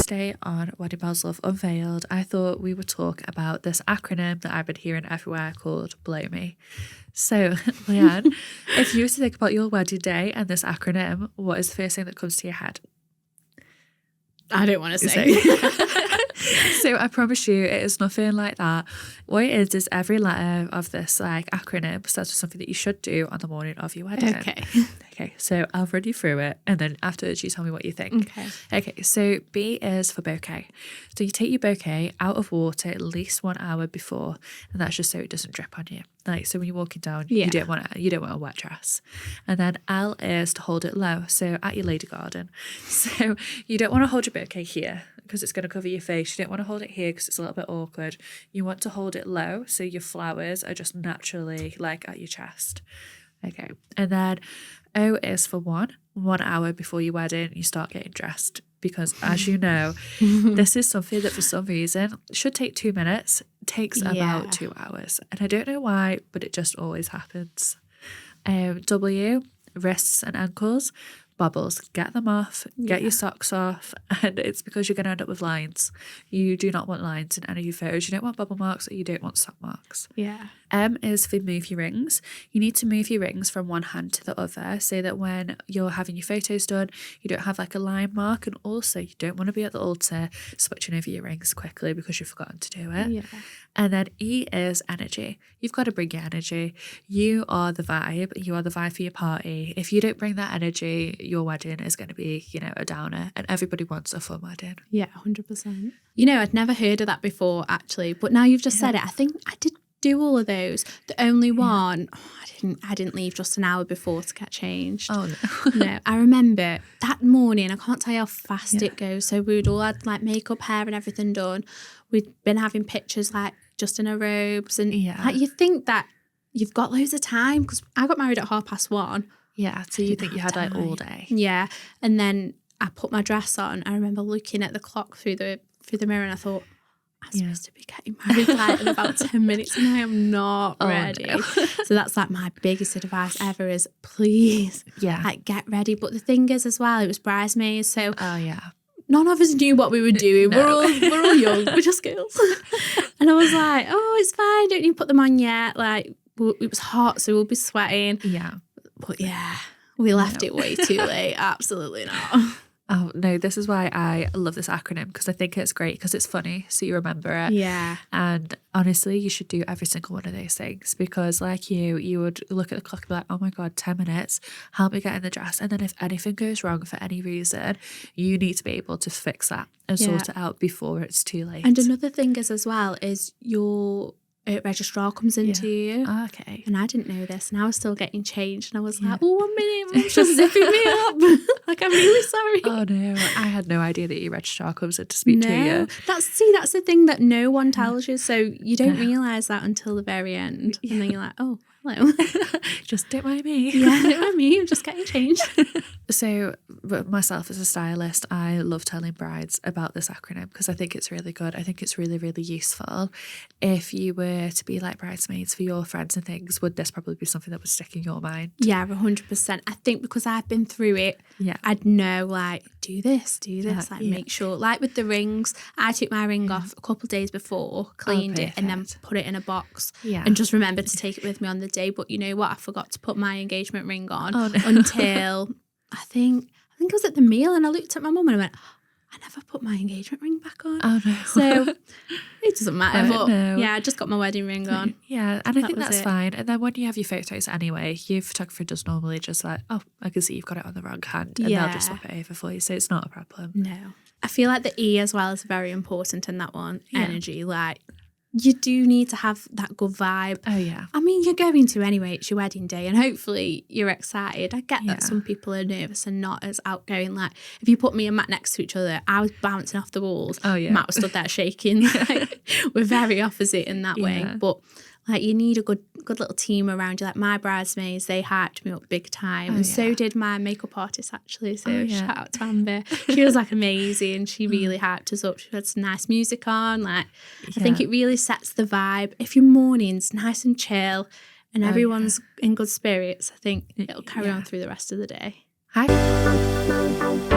Today on Wedding Bells Love Unveiled, I thought we would talk about this acronym that I've been hearing everywhere called Blow Me. So, Leanne, if you were to think about your wedding day and this acronym, what is the first thing that comes to your head? I don't want to say. So I promise you it is nothing like that. What it is every letter of this like acronym starts with something that you should do on the morning of your wedding. Okay, so I'll run you through it and then afterwards you tell me what you think. Okay, so B is for bouquet. So you take your bouquet out of water at least 1 hour before, and that's just so it doesn't drip on you. Like, so when you're walking down, you don't want a wet dress. And then L is to hold it low, so at your lady garden. So you don't want to hold your bouquet here because it's going to cover your face. You don't want to hold it here because it's a little bit awkward. You want to hold it low so your flowers are just naturally like at your chest. Okay, and then O is for 1 hour before your wedding, you start getting dressed. Because as you know, this is something that for some reason should take 2 minutes, takes about 2 hours. And I don't know why, but it just always happens. W, wrists and ankles, bubbles. Get them off, get your socks off, and it's because you're going to end up with lines. You do not want lines in any of your photos. You don't want bubble marks or you don't want sock marks. Yeah. M is for move your rings. You need to move your rings from one hand to the other so that when you're having your photos done, you don't have like a line mark, and also you don't want to be at the altar switching over your rings quickly because you've forgotten to do it. Yeah. And then E is energy. You've got to bring your energy. You are the vibe. You are the vibe for your party. If you don't bring that energy, your wedding is going to be, a downer, and everybody wants a fun wedding. Yeah, 100%. I'd never heard of that before actually, but now you've just said it, I think I did do all of those. The only one, I didn't leave just an hour before to get changed. Oh no. No, I remember that morning, I can't tell you how fast it goes. So we'd all had like makeup, hair and everything done. We'd been having pictures like just in our robes, and like, you think that you've got loads of time because I got married at 1:30. Yeah, so you think you had like all day. Yeah, and then I put my dress on. I remember looking at the clock through the mirror and I thought, I'm supposed to be getting married like in about 10 minutes and I am not ready. No. So that's like my biggest advice ever is please like get ready. But the thing is as well, it was bridesmaids. So none of us knew what we were doing. No. We're all young. We're just girls. And I was like, oh, it's fine. Don't need to put them on yet. Like it was hot, so we'll be sweating. Yeah. But we left it way too late. Absolutely not. Oh, no, this is why I love this acronym, because I think it's great because it's funny, so you remember it. Yeah. And honestly, you should do every single one of those things because like you would look at the clock and be like, oh my God, 10 minutes, help me get in the dress. And then if anything goes wrong for any reason, you need to be able to fix that and sort it out before it's too late. And another thing is as well is your registrar comes into you. Okay. And I didn't know this and I was still getting changed and I was like, oh, 1 minute, Mum's just zipping me up. Like, I'm really sorry. Oh no, I had no idea that your registrar comes in to speak to you. That's the thing that no one tells you. So you don't realise that until the very end. And then you're like, oh, hello. Just don't mind me. Yeah, don't mind me. I'm just getting changed. So myself as a stylist, I love telling brides about this acronym because I think it's really good. I think it's really, really useful. If you were to be like bridesmaids for your friends and things, would this probably be something that would stick in your mind? Yeah, 100%. I think because I've been through it, I'd know like, do this, make sure. Like with the rings, I took my ring off a couple of days before, cleaned it and then put it in a box and just remembered to take it with me on the day. But you know what? I forgot to put my engagement ring on until I think it was at the meal, and I looked at my mum and I went, I never put my engagement ring back on. Oh no. So it doesn't matter. But I just got my wedding ring on. Yeah, and I think that's fine. And then when you have your photos anyway, your photographer does normally just like, oh, I can see you've got it on the wrong hand, and they'll just swap it over for you. So it's not a problem. No. I feel like the E as well is very important in that one. Energy, like you do need to have that good vibe. Oh yeah. I mean, you're going to anyway, it's your wedding day and hopefully you're excited. I get that some people are nervous and not as outgoing. Like if you put me and Matt next to each other, I was bouncing off the walls. Oh yeah. Matt was stood there shaking. Like, we're very opposite in that way. But like you need a good little team around you. Like my bridesmaids, they hyped me up big time. And so did my makeup artist actually. So shout out to Amber. She was like amazing. She really hyped us up. She had some nice music on. Like I think it really sets the vibe. If your morning's nice and chill and everyone's in good spirits, I think it'll carry on through the rest of the day. Hi.